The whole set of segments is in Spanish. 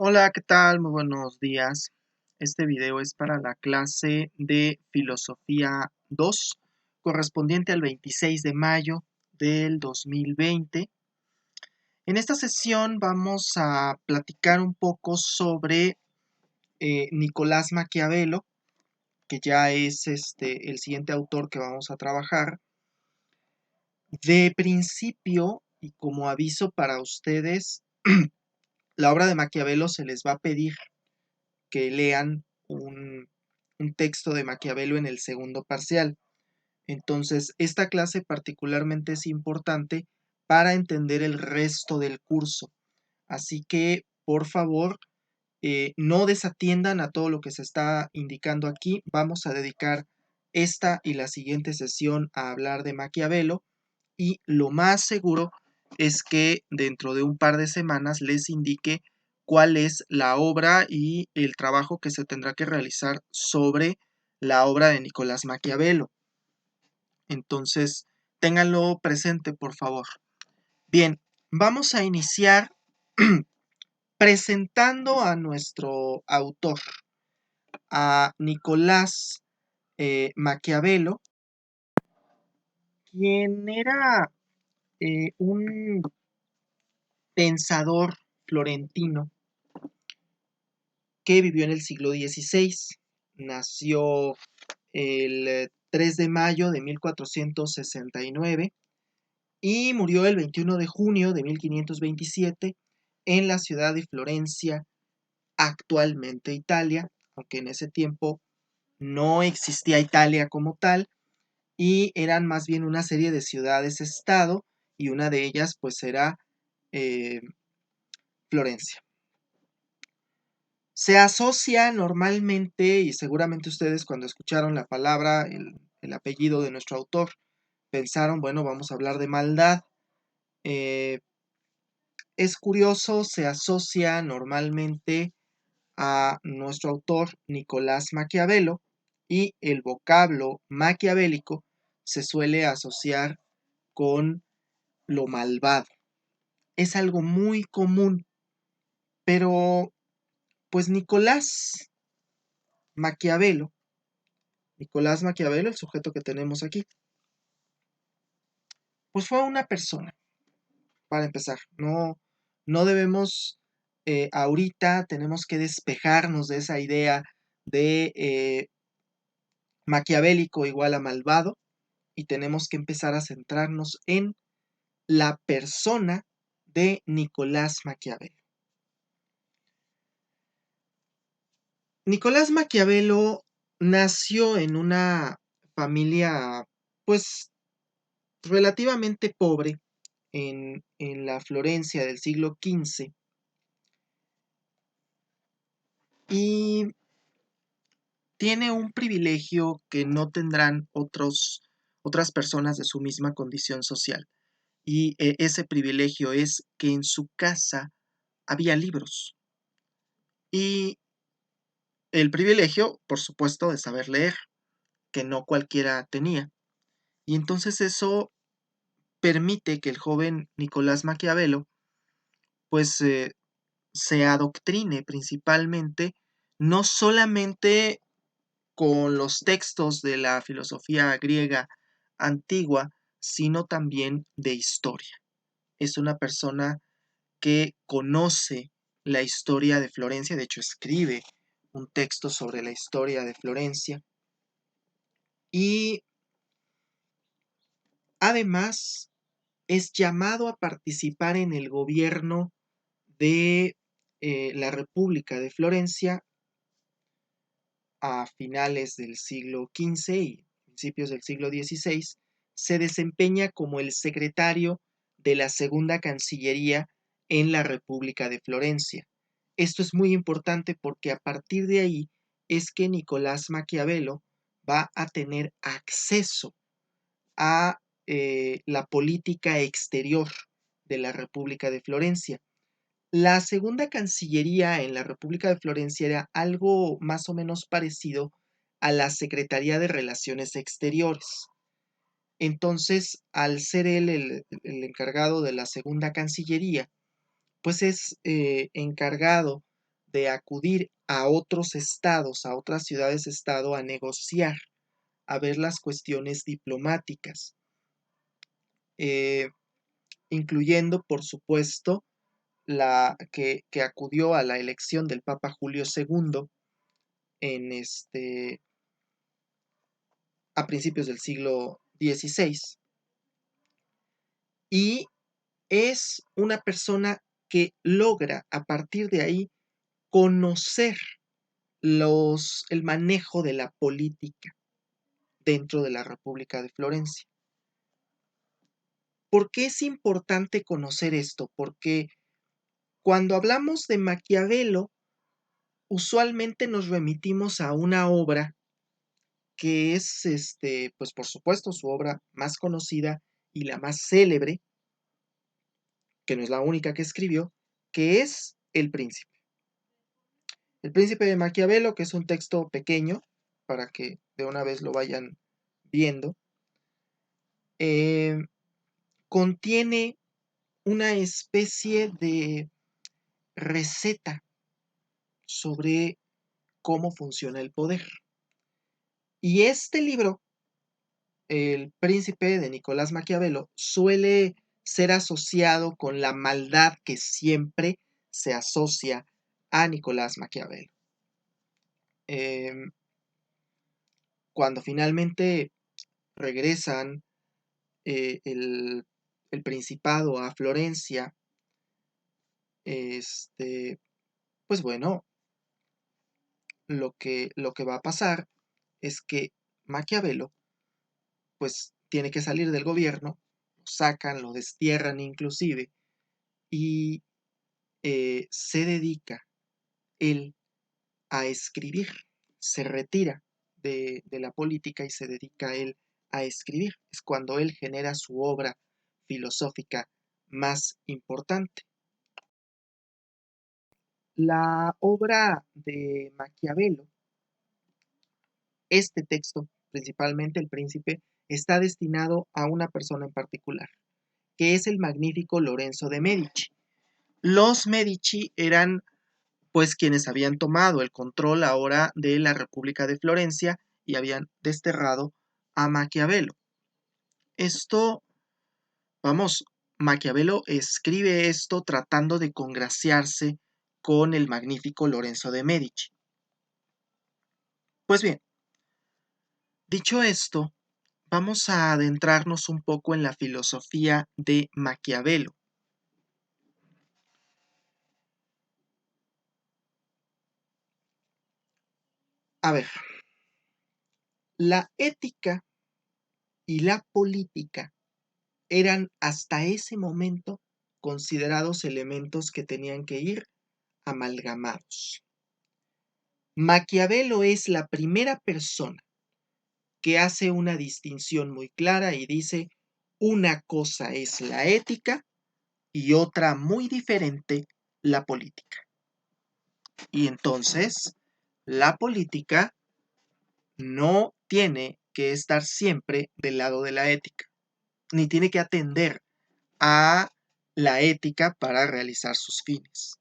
Hola, ¿qué tal? Muy buenos días. Este video es para la clase de Filosofía 2, correspondiente al 26 de mayo del 2020. En esta sesión vamos a platicar un poco sobre Nicolás Maquiavelo, que ya es el siguiente autor que vamos a trabajar. De principio, y como aviso para ustedes, la obra de Maquiavelo se les va a pedir que lean un texto de Maquiavelo en el segundo parcial. Entonces, esta clase particularmente es importante para entender el resto del curso. Así que, por favor, no desatiendan a todo lo que se está indicando aquí. Vamos a dedicar esta y la siguiente sesión a hablar de Maquiavelo y lo más seguro es que dentro de un par de semanas les indique cuál es la obra y el trabajo que se tendrá que realizar sobre la obra de Nicolás Maquiavelo. Entonces, ténganlo presente, por favor. Bien, vamos a iniciar presentando a nuestro autor, a Nicolás Maquiavelo, quien era un pensador florentino que vivió en el siglo XVI. Nació el 3 de mayo de 1469 y murió el 21 de junio de 1527 en la ciudad de Florencia, actualmente Italia, aunque en ese tiempo no existía Italia como tal y eran más bien una serie de ciudades-estado y una de ellas pues era eh, Florencia. Se asocia normalmente, y seguramente ustedes cuando escucharon la palabra, el apellido de nuestro autor, pensaron, bueno, vamos a hablar de maldad. Es curioso, se asocia normalmente a nuestro autor Nicolás Maquiavelo y el vocablo maquiavélico se suele asociar con lo malvado. Es algo muy común, pero pues Maquiavelo, Nicolás Maquiavelo, el sujeto que tenemos aquí, pues fue una persona, para empezar. No debemos, ahorita tenemos que despejarnos de esa idea de maquiavélico igual a malvado y tenemos que empezar a centrarnos en la persona de Nicolás Maquiavelo. Nicolás Maquiavelo nació en una familia, pues, relativamente pobre en la Florencia del siglo XV y tiene un privilegio que no tendrán otras personas de su misma condición social. Y ese privilegio es que en su casa había libros. Y el privilegio, por supuesto, de saber leer, que no cualquiera tenía. Y entonces eso permite que el joven Nicolás Maquiavelo, pues, se adoctrine principalmente, no solamente con los textos de la filosofía griega antigua, sino también de historia. Es una persona que conoce la historia de Florencia, de hecho escribe un texto sobre la historia de Florencia y además es llamado a participar en el gobierno de la República de Florencia a finales del siglo XV y principios del siglo XVI, se desempeña como el secretario de la Segunda Cancillería en la República de Florencia. Esto es muy importante porque a partir de ahí es que Nicolás Maquiavelo va a tener acceso a la política exterior de la República de Florencia. La segunda cancillería en la República de Florencia era algo más o menos parecido a la Secretaría de Relaciones Exteriores. Entonces, al ser él el encargado de la segunda cancillería, pues es encargado de acudir a otros estados, a otras ciudades-estado, a negociar, a ver las cuestiones diplomáticas, incluyendo, por supuesto, que acudió a la elección del Papa Julio II a principios del siglo XVI. Y es una persona que logra a partir de ahí conocer el manejo de la política dentro de la República de Florencia. ¿Por qué es importante conocer esto? Porque cuando hablamos de Maquiavelo, usualmente nos remitimos a una obra que es, pues por supuesto, su obra más conocida y la más célebre, que no es la única que escribió, que es El Príncipe. El Príncipe de Maquiavelo, que es un texto pequeño, para que de una vez lo vayan viendo, contiene una especie de receta sobre cómo funciona el poder. Y este libro, El Príncipe de Nicolás Maquiavelo, suele ser asociado con la maldad que siempre se asocia a Nicolás Maquiavelo. Cuando finalmente regresan el principado a Florencia, pues bueno, lo que va a pasar es que Maquiavelo pues tiene que salir del gobierno, lo sacan, lo destierran inclusive, y se dedica él a escribir, se retira de la política y se dedica él a escribir. Es cuando él genera su obra filosófica más importante. La obra de Maquiavelo, este texto, principalmente El Príncipe, está destinado a una persona en particular, que es el magnífico Lorenzo de Medici. Los Medici eran pues quienes habían tomado el control ahora de la República de Florencia y habían desterrado a Maquiavelo. Esto, vamos, Maquiavelo escribe esto tratando de congraciarse con el magnífico Lorenzo de Medici. Pues bien, dicho esto, vamos a adentrarnos un poco en la filosofía de Maquiavelo. A ver, la ética y la política eran hasta ese momento considerados elementos que tenían que ir amalgamados. Maquiavelo es la primera persona que hace una distinción muy clara y dice, una cosa es la ética y otra muy diferente, la política. Y entonces, la política no tiene que estar siempre del lado de la ética, ni tiene que atender a la ética para realizar sus fines.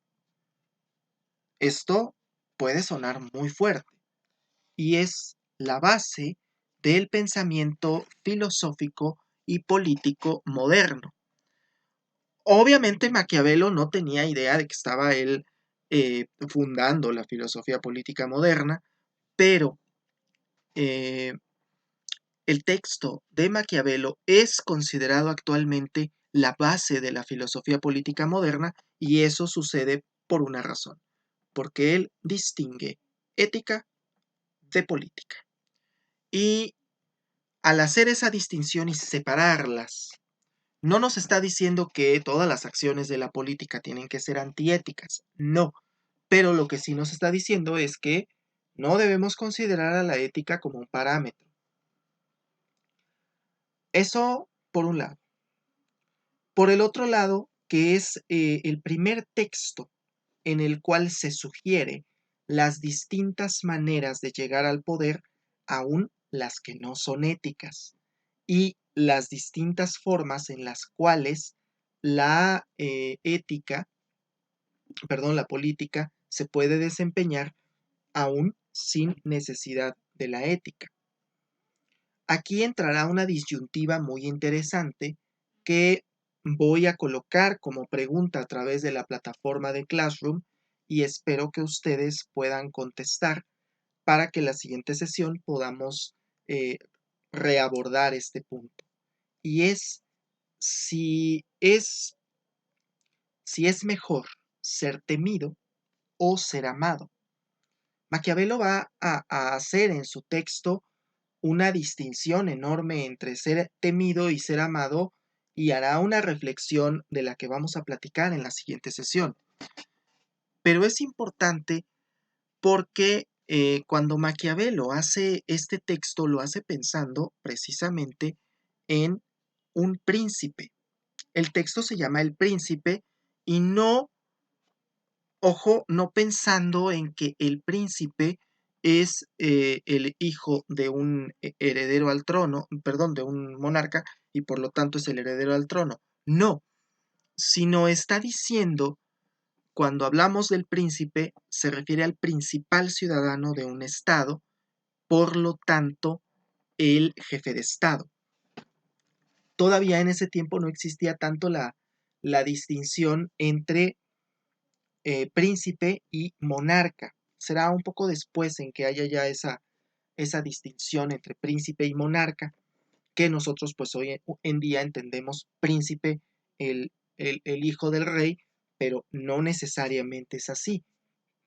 Esto puede sonar muy fuerte y es la base del pensamiento filosófico y político moderno. Obviamente Maquiavelo no tenía idea de que estaba él fundando la filosofía política moderna, pero el texto de Maquiavelo es considerado actualmente la base de la filosofía política moderna y eso sucede por una razón, porque él distingue ética de política. Y al hacer esa distinción y separarlas, no nos está diciendo que todas las acciones de la política tienen que ser antiéticas, no, pero lo que sí nos está diciendo es que no debemos considerar a la ética como un parámetro. Eso por un lado. Por el otro lado, que es el primer texto en el cual se sugiere las distintas maneras de llegar al poder, aún las que no son éticas, y las distintas formas en las cuales la política se puede desempeñar aún sin necesidad de la ética. Aquí entrará una disyuntiva muy interesante que voy a colocar como pregunta a través de la plataforma de Classroom y espero que ustedes puedan contestar para que la siguiente sesión podamos reabordar este punto. Y es si es mejor ser temido o ser amado. Maquiavelo va a hacer en su texto una distinción enorme entre ser temido y ser amado y hará una reflexión de la que vamos a platicar en la siguiente sesión. Pero es importante porque cuando Maquiavelo hace este texto lo hace pensando precisamente en un príncipe. El texto se llama El Príncipe y no, ojo, no pensando en que el príncipe es el hijo de un heredero al trono, perdón, de un monarca y por lo tanto es el heredero al trono. No, sino está diciendo, cuando hablamos del príncipe, se refiere al principal ciudadano de un estado, por lo tanto, el jefe de estado. Todavía en ese tiempo no existía tanto la distinción entre príncipe y monarca. Será un poco después en que haya ya esa distinción entre príncipe y monarca, que nosotros pues hoy en día entendemos príncipe, el hijo del rey, pero no necesariamente es así.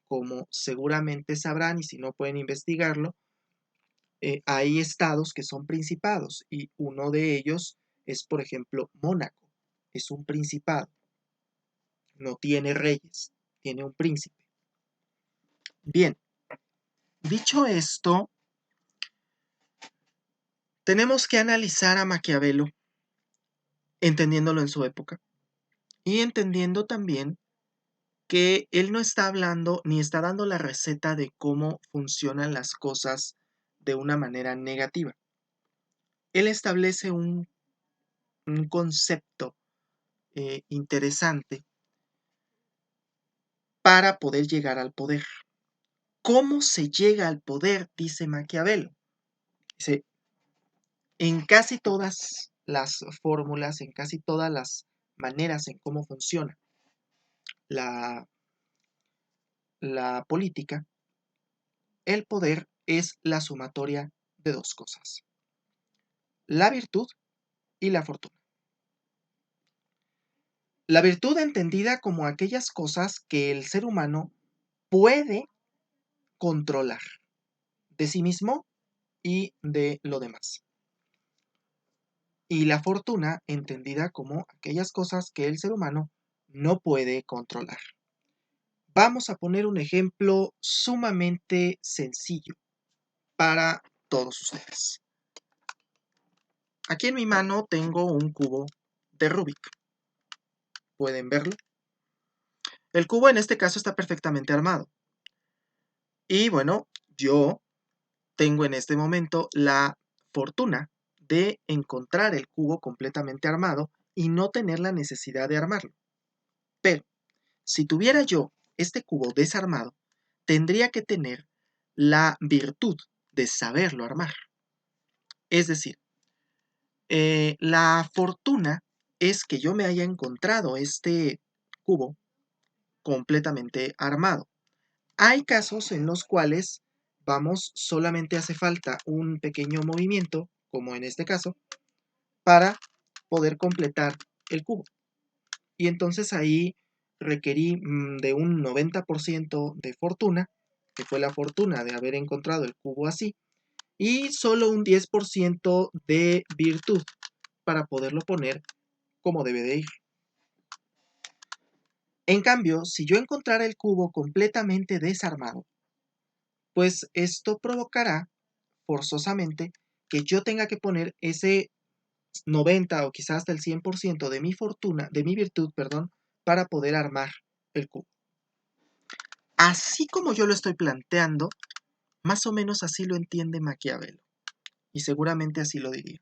Como seguramente sabrán y si no pueden investigarlo, hay estados que son principados y uno de ellos es, por ejemplo, Mónaco. Es un principado. No tiene reyes, tiene un príncipe. Bien, dicho esto, tenemos que analizar a Maquiavelo, entendiéndolo en su época, y entendiendo también que él no está hablando ni está dando la receta de cómo funcionan las cosas de una manera negativa. Él establece un concepto interesante para poder llegar al poder. ¿Cómo se llega al poder? Dice Maquiavelo. Dice, en casi todas las fórmulas, en casi todas las maneras en cómo funciona la política, el poder es la sumatoria de dos cosas, la virtud y la fortuna. La virtud entendida como aquellas cosas que el ser humano puede controlar de sí mismo y de lo demás. Y la fortuna entendida como aquellas cosas que el ser humano no puede controlar. Vamos a poner un ejemplo sumamente sencillo para todos ustedes. Aquí en mi mano tengo un cubo de Rubik. ¿Pueden verlo? El cubo en este caso está perfectamente armado. Y bueno, yo tengo en este momento la fortuna de encontrar el cubo completamente armado y no tener la necesidad de armarlo. Pero, si tuviera yo este cubo desarmado, tendría que tener la virtud de saberlo armar. Es decir, la fortuna es que yo me haya encontrado este cubo completamente armado. Hay casos en los cuales, solamente hace falta un pequeño movimiento, como en este caso, para poder completar el cubo. Y entonces ahí requerí de un 90% de fortuna, que fue la fortuna de haber encontrado el cubo así, y solo un 10% de virtud para poderlo poner como debe de ir. En cambio, si yo encontrara el cubo completamente desarmado, pues esto provocará forzosamente que yo tenga que poner ese 90 o quizás hasta el 100% de mi fortuna, de mi virtud, perdón, para poder armar el cubo. Así como yo lo estoy planteando, más o menos así lo entiende Maquiavelo. Y seguramente así lo diría.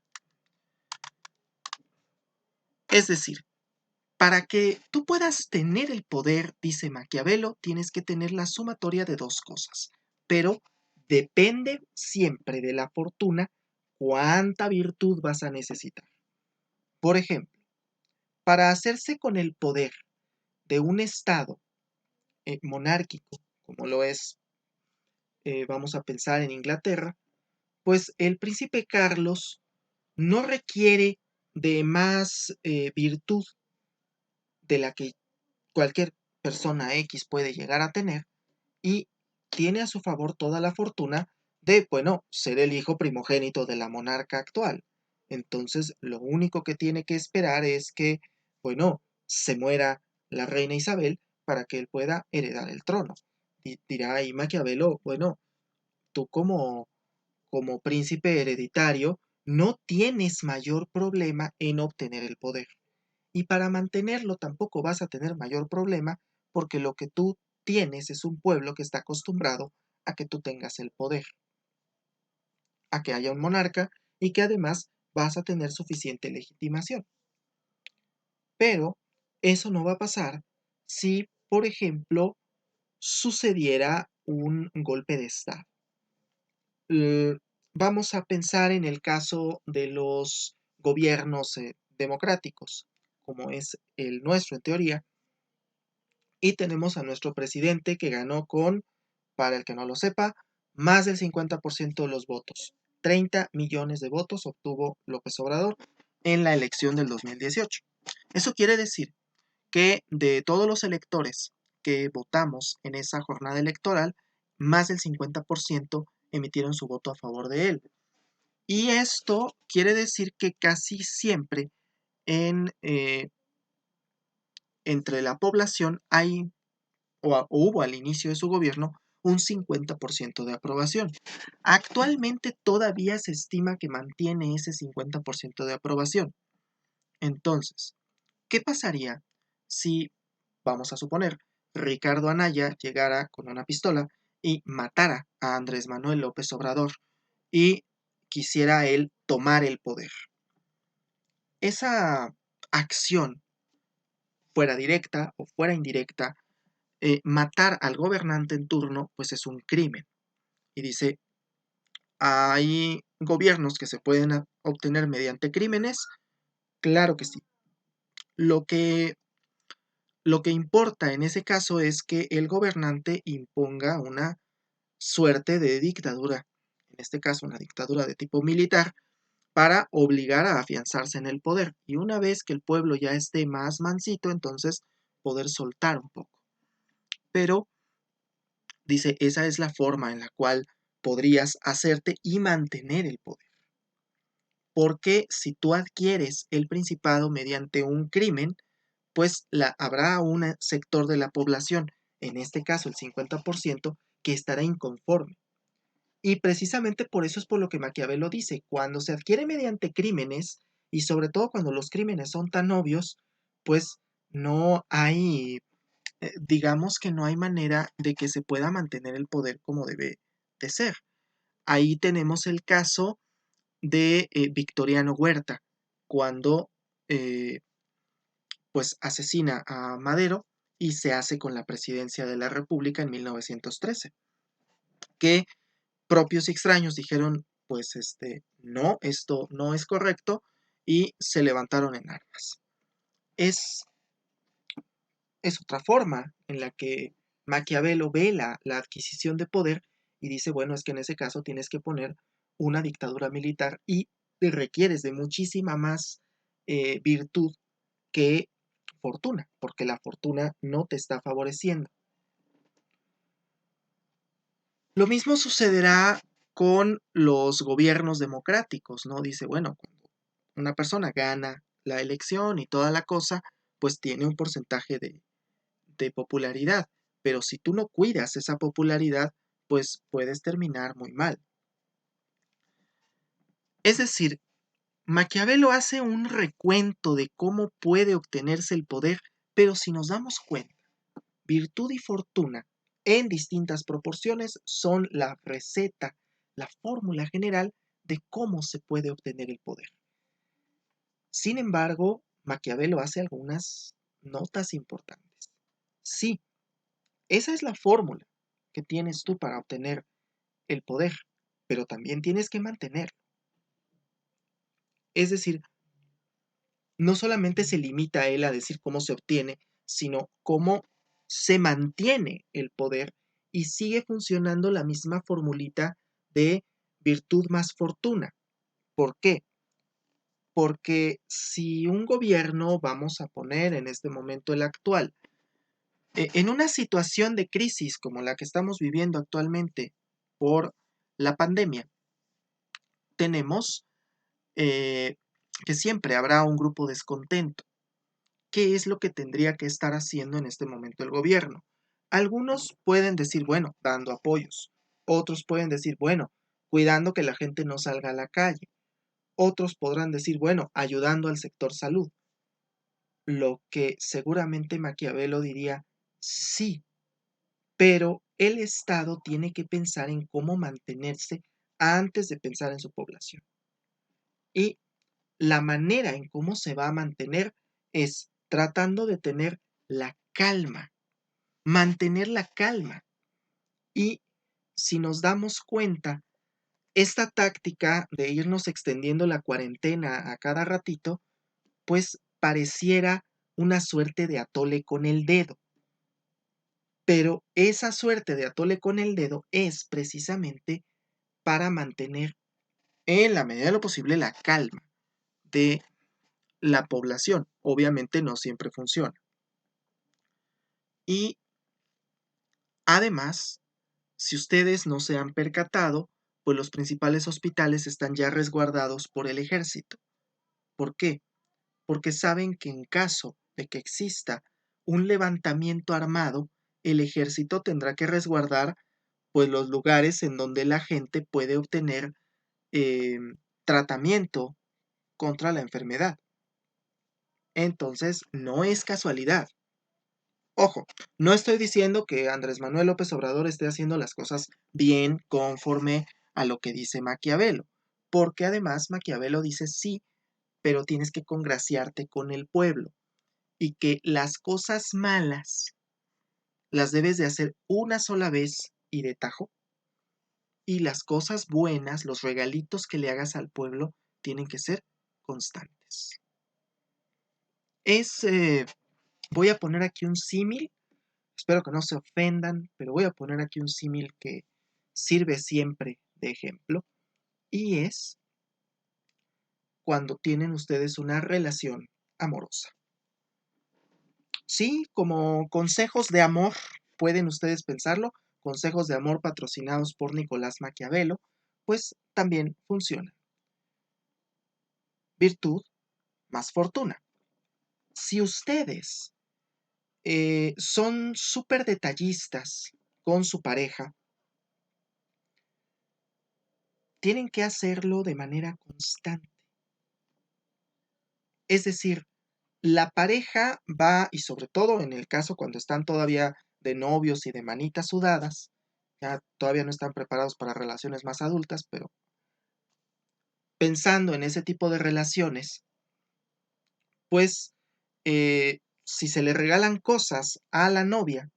Es decir, Para que tú puedas tener el poder, dice Maquiavelo, tienes que tener la sumatoria de dos cosas, pero depende siempre de la fortuna cuánta virtud vas a necesitar. Por ejemplo, para hacerse con el poder de un estado monárquico, como lo es, vamos a pensar en Inglaterra, pues el príncipe Carlos no requiere de más virtud de la que cualquier persona X puede llegar a tener y tiene a su favor toda la fortuna de, bueno, ser el hijo primogénito de la monarca actual. Entonces, lo único que tiene que esperar es que, bueno, se muera la reina Isabel para que él pueda heredar el trono. Y dirá ahí Maquiavelo, bueno, tú como príncipe hereditario no tienes mayor problema en obtener el poder. Y para mantenerlo tampoco vas a tener mayor problema porque lo que tú tienes es un pueblo que está acostumbrado a que tú tengas el poder, a que haya un monarca y que además vas a tener suficiente legitimación. Pero eso no va a pasar si, por ejemplo, sucediera un golpe de Estado. Vamos a pensar en el caso de los gobiernos democráticos, como es el nuestro en teoría, y tenemos a nuestro presidente que ganó con, para el que no lo sepa, más del 50% de los votos. 30 millones de votos obtuvo López Obrador en la elección del 2018. Eso quiere decir que de todos los electores que votamos en esa jornada electoral, más del 50% emitieron su voto a favor de él. Y esto quiere decir que casi siempre entre la población hay o hubo al inicio de su gobierno un 50% de aprobación. Actualmente todavía se estima que mantiene ese 50% de aprobación. Entonces, ¿qué pasaría si, vamos a suponer, Ricardo Anaya llegara con una pistola y matara a Andrés Manuel López Obrador y quisiera él tomar el poder? Esa acción, fuera directa o fuera indirecta, matar al gobernante en turno, pues es un crimen. Y dice, ¿hay gobiernos que se pueden obtener mediante crímenes? Claro que sí. Lo que, lo que importa en ese caso es que el gobernante imponga una suerte de dictadura, en este caso una dictadura de tipo militar, para obligar a afianzarse en el poder. Y una vez que el pueblo ya esté más mansito, entonces poder soltar un poco. Pero dice, esa es la forma en la cual podrías hacerte y mantener el poder. Porque si tú adquieres el principado mediante un crimen, pues habrá un sector de la población, en este caso el 50%, que estará inconforme. Y precisamente por eso es por lo que Maquiavelo dice, cuando se adquiere mediante crímenes, y sobre todo cuando los crímenes son tan obvios, pues no hay, digamos que no hay manera de que se pueda mantener el poder como debe de ser. Ahí tenemos el caso de Victoriano Huerta, cuando pues asesina a Madero y se hace con la presidencia de la República en 1913, que propios y extraños dijeron, pues no, esto no es correcto, y se levantaron en armas. Es, es otra forma en la que Maquiavelo ve la adquisición de poder y dice, bueno, es que en ese caso tienes que poner una dictadura militar y te requieres de muchísima más virtud que fortuna, porque la fortuna no te está favoreciendo. Lo mismo sucederá con los gobiernos democráticos, ¿no? Dice, bueno, cuando una persona gana la elección y toda la cosa, pues tiene un porcentaje de popularidad, pero si tú no cuidas esa popularidad, pues puedes terminar muy mal. Es decir, Maquiavelo hace un recuento de cómo puede obtenerse el poder, pero si nos damos cuenta, virtud y fortuna en distintas proporciones son la receta, la fórmula general de cómo se puede obtener el poder. Sin embargo, Maquiavelo hace algunas notas importantes. Sí, esa es la fórmula que tienes tú para obtener el poder, pero también tienes que mantenerlo. Es decir, no solamente se limita a él a decir cómo se obtiene, sino cómo se mantiene el poder y sigue funcionando la misma formulita de virtud más fortuna. ¿Por qué? Porque si un gobierno, vamos a poner en este momento el actual, en una situación de crisis como la que estamos viviendo actualmente por la pandemia, tenemos que siempre habrá un grupo descontento. ¿Qué es lo que tendría que estar haciendo en este momento el gobierno? Algunos pueden decir, bueno, dando apoyos. Otros pueden decir, bueno, cuidando que la gente no salga a la calle. Otros podrán decir, bueno, ayudando al sector salud. Lo que seguramente Maquiavelo diría, sí, pero el Estado tiene que pensar en cómo mantenerse antes de pensar en su población. Y la manera en cómo se va a mantener es tratando de tener la calma, mantener la calma. Y si nos damos cuenta, esta táctica de irnos extendiendo la cuarentena a cada ratito, pues pareciera una suerte de atole con el dedo. Pero esa suerte de atole con el dedo es precisamente para mantener en la medida de lo posible la calma de la población. Obviamente no siempre funciona. Y además, si ustedes no se han percatado, pues los principales hospitales están ya resguardados por el ejército. ¿Por qué? Porque saben que en caso de que exista un levantamiento armado, el ejército tendrá que resguardar pues los lugares en donde la gente puede obtener eh, tratamiento contra la enfermedad. Entonces, no es casualidad. Ojo, no estoy diciendo que Andrés Manuel López Obrador esté haciendo las cosas bien conforme a lo que dice Maquiavelo, porque además Maquiavelo dice sí, pero tienes que congraciarte con el pueblo y que las cosas malas las debes de hacer una sola vez y de tajo, y las cosas buenas, los regalitos que le hagas al pueblo, tienen que ser constantes. Voy a poner aquí un símil. Espero que no se ofendan, pero voy a poner aquí un símil que sirve siempre de ejemplo y es cuando tienen ustedes una relación amorosa. Sí, como consejos de amor, pueden ustedes pensarlo, consejos de amor patrocinados por Nicolás Maquiavelo, pues también funcionan. Virtud más fortuna. Si ustedes son súper detallistas con su pareja, tienen que hacerlo de manera constante. Es decir, la pareja va, y sobre todo en el caso cuando están todavía de novios y de manitas sudadas, ya todavía no están preparados para relaciones más adultas, pero pensando en ese tipo de relaciones, pues si se le regalan cosas a la novia,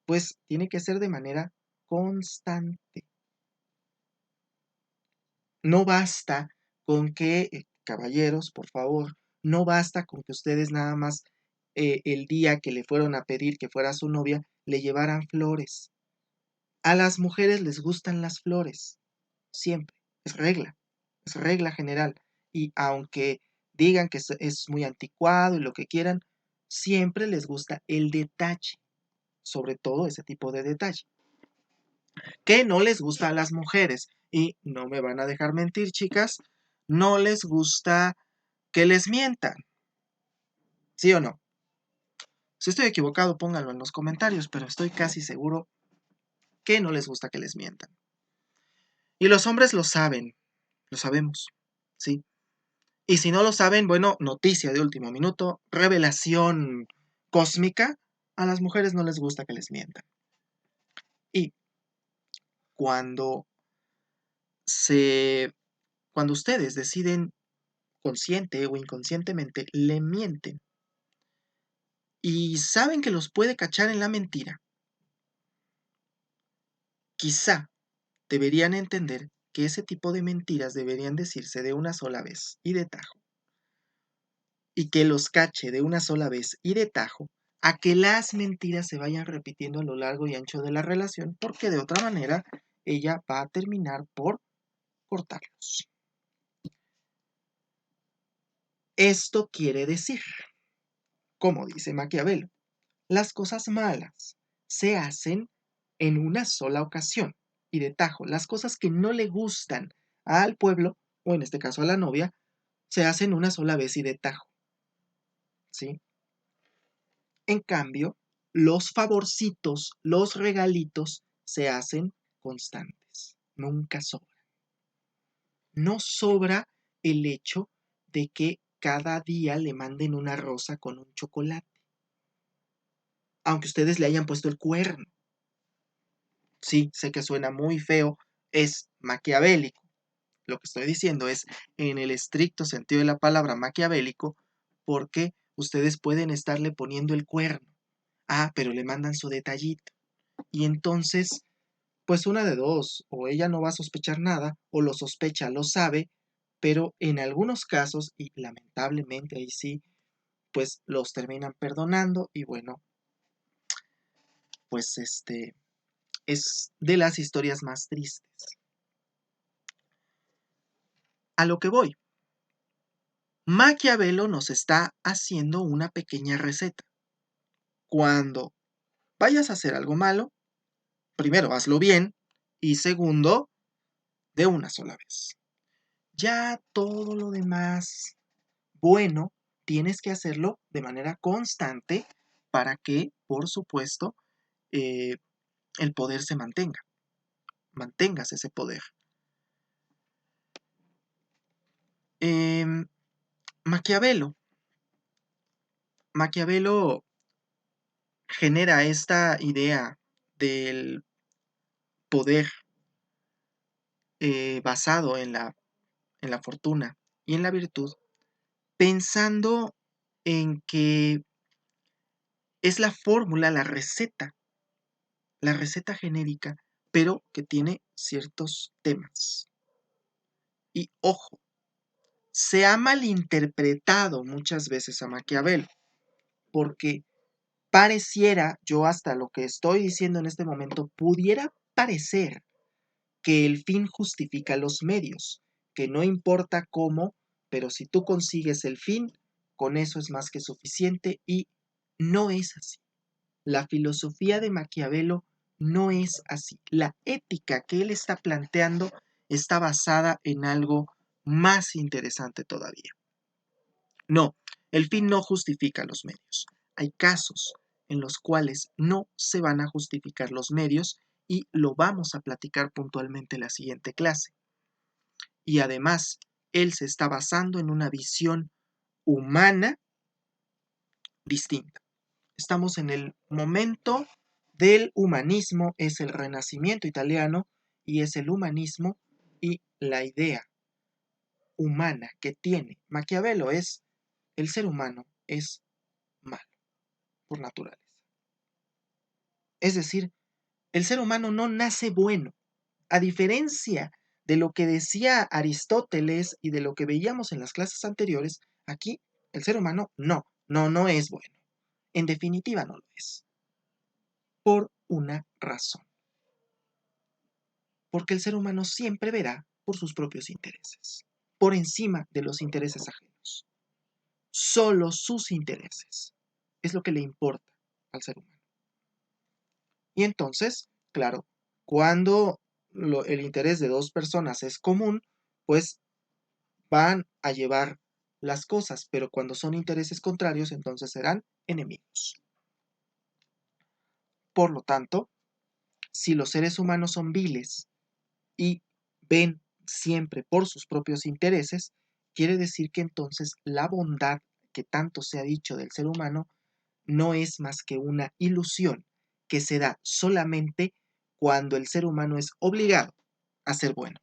pues tiene que ser de manera constante. No basta con que, caballeros, por favor, no basta con que ustedes nada más el día que le fueron a pedir que fuera su novia, le llevaran flores. A las mujeres les gustan las flores, siempre, es regla general. Y aunque digan que es muy anticuado y lo que quieran, siempre les gusta el detalle, sobre todo ese tipo de detalle. ¿Qué no les gusta a las mujeres? Y no me van a dejar mentir, chicas, no les gusta que les mientan. ¿Sí o no? Si estoy equivocado, pónganlo en los comentarios, pero estoy casi seguro que no les gusta que les mientan. Y los hombres lo saben, lo sabemos, ¿sí? Y si no lo saben, bueno, noticia de último minuto, revelación cósmica, a las mujeres no les gusta que les mientan. Y cuando cuando ustedes deciden consciente o inconscientemente le mienten, y saben que los puede cachar en la mentira, quizá deberían entender que ese tipo de mentiras deberían decirse de una sola vez y de tajo, y que los cache de una sola vez y de tajo, a que las mentiras se vayan repitiendo a lo largo y ancho de la relación, porque de otra manera ella va a terminar por cortarlos. Esto quiere decir, como dice Maquiavelo, las cosas malas se hacen en una sola ocasión y de tajo. Las cosas que no le gustan al pueblo, o en este caso a la novia, se hacen una sola vez y de tajo, ¿sí? En cambio, los favorcitos, los regalitos, se hacen constantes, nunca sobran. No sobra el hecho de que cada día le manden una rosa con un chocolate, aunque ustedes le hayan puesto el cuerno. Sí, sé que suena muy feo, es maquiavélico. Lo que estoy diciendo es, en el estricto sentido de la palabra maquiavélico, porque ustedes pueden estarle poniendo el cuerno. Ah, pero le mandan su detallito. Y entonces, pues una de dos, o ella no va a sospechar nada, o lo sospecha, lo sabe, pero en algunos casos, y lamentablemente ahí sí, pues los terminan perdonando y bueno, pues es de las historias más tristes. A lo que voy, Maquiavelo nos está haciendo una pequeña receta. Cuando vayas a hacer algo malo, primero hazlo bien y segundo, de una sola vez. Ya todo lo demás bueno, tienes que hacerlo de manera constante para que, por supuesto, eh, el poder se mantenga. Mantengas ese poder. Em, Maquiavelo. Maquiavelo genera esta idea del poder basado en la fortuna y en la virtud, pensando en que es la fórmula, la receta genérica, pero que tiene ciertos temas. Y ojo, se ha malinterpretado muchas veces a Maquiavelo, porque pareciera, yo hasta lo que estoy diciendo en este momento, pudiera parecer que el fin justifica los medios, que no importa cómo, pero si tú consigues el fin, con eso es más que suficiente y no es así. La filosofía de Maquiavelo no es así. La ética que él está planteando está basada en algo más interesante todavía. No, el fin no justifica los medios. Hay casos en los cuales no se van a justificar los medios y lo vamos a platicar puntualmente en la siguiente clase. Y además, él se está basando en una visión humana distinta. Estamos en el momento del humanismo, es el Renacimiento italiano y es el humanismo y la idea humana que tiene Maquiavelo es el ser humano es malo por naturaleza. Es decir, el ser humano no nace bueno. A diferencia de lo que decía Aristóteles y de lo que veíamos en las clases anteriores, aquí el ser humano no es bueno. En definitiva no lo es. Por una razón. Porque el ser humano siempre verá por sus propios intereses, por encima de los intereses ajenos. Solo sus intereses es lo que le importa al ser humano. Y entonces, claro, cuando el interés de dos personas es común, pues van a llevar las cosas, pero cuando son intereses contrarios, entonces serán enemigos. Por lo tanto, si los seres humanos son viles y ven siempre por sus propios intereses, quiere decir que entonces la bondad que tanto se ha dicho del ser humano no es más que una ilusión que se da solamente cuando el ser humano es obligado a ser bueno.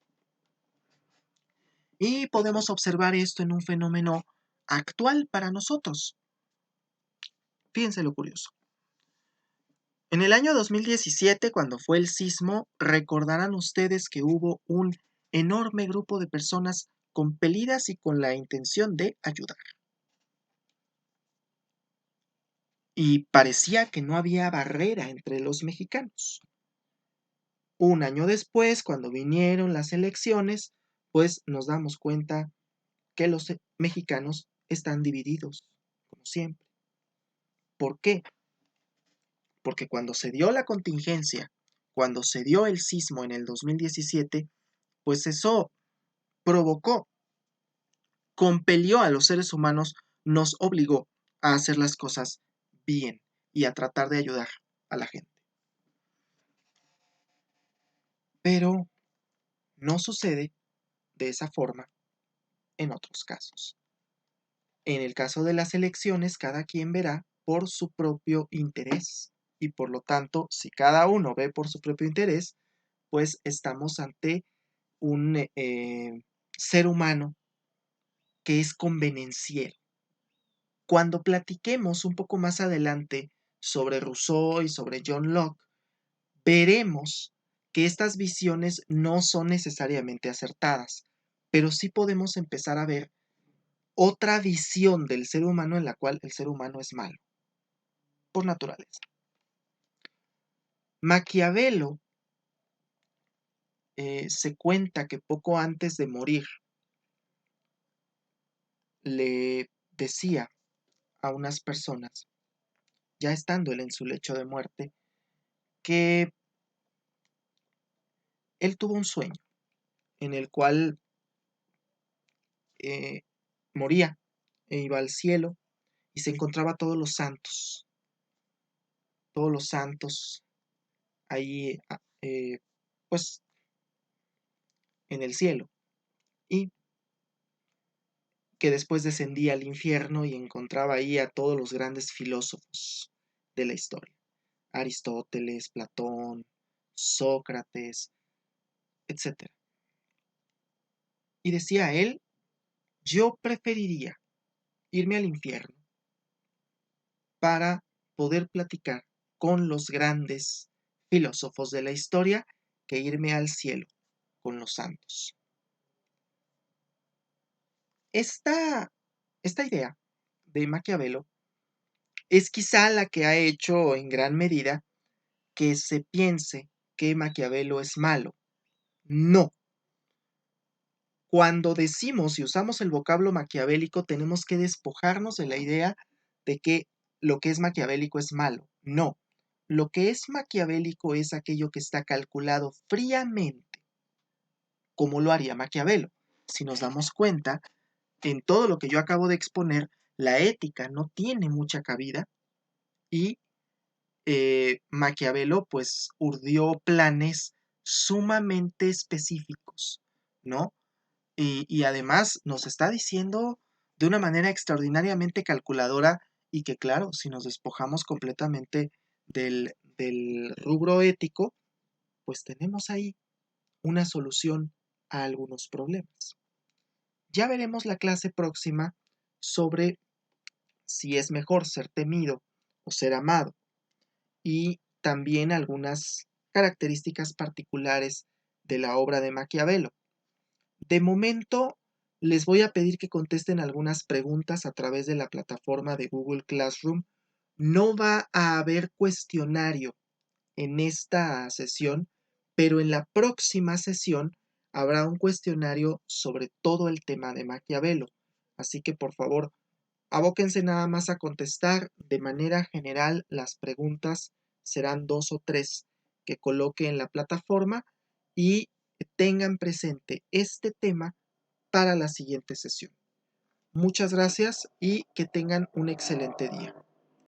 Y podemos observar esto en un fenómeno actual para nosotros. Fíjense lo curioso. En el año 2017, cuando fue el sismo, recordarán ustedes que hubo un enorme grupo de personas compelidas y con la intención de ayudar. Y parecía que no había barrera entre los mexicanos. Un año después, cuando vinieron las elecciones, pues nos damos cuenta que los mexicanos están divididos, como siempre. ¿Por qué? Porque cuando se dio la contingencia, cuando se dio el sismo en el 2017, pues eso provocó, compelió a los seres humanos, nos obligó a hacer las cosas bien y a tratar de ayudar a la gente. Pero no sucede de esa forma en otros casos. En el caso de las elecciones, cada quien verá por su propio interés y por lo tanto, si cada uno ve por su propio interés, pues estamos ante un ser humano que es convenenciero. Cuando platiquemos un poco más adelante sobre Rousseau y sobre John Locke, veremos que estas visiones no son necesariamente acertadas, pero sí podemos empezar a ver otra visión del ser humano en la cual el ser humano es malo, por naturaleza. Maquiavelo se cuenta que poco antes de morir le decía a unas personas, ya estando él en su lecho de muerte, que él tuvo un sueño en el cual eh, moría e iba al cielo y se encontraba todos los santos ahí, pues, en el cielo, y que después descendía al infierno y encontraba ahí a todos los grandes filósofos de la historia, Aristóteles, Platón, Sócrates, etc. Y decía él, yo preferiría irme al infierno para poder platicar con los grandes filósofos de la historia que irme al cielo con los santos. Esta idea de Maquiavelo es quizá la que ha hecho en gran medida que se piense que Maquiavelo es malo. No. Cuando decimos y usamos el vocablo maquiavélico, tenemos que despojarnos de la idea de que lo que es maquiavélico es malo. No. Lo que es maquiavélico es aquello que está calculado fríamente, como lo haría Maquiavelo. Si nos damos cuenta, en todo lo que yo acabo de exponer, la ética no tiene mucha cabida y Maquiavelo pues urdió planes sumamente específicos, ¿no? Y además nos está diciendo de una manera extraordinariamente calculadora y que claro, si nos despojamos completamente del rubro ético, pues tenemos ahí una solución a algunos problemas. Ya veremos la clase próxima sobre si es mejor ser temido o ser amado y también algunas características particulares de la obra de Maquiavelo. De momento, les voy a pedir que contesten algunas preguntas a través de la plataforma de Google Classroom. No va a haber cuestionario en esta sesión, pero en la próxima sesión habrá un cuestionario sobre todo el tema de Maquiavelo. Así que por favor, abóquense nada más a contestar. De manera general, las preguntas serán 2 o 3 que coloque en la plataforma y tengan presente este tema para la siguiente sesión. Muchas gracias y que tengan un excelente día.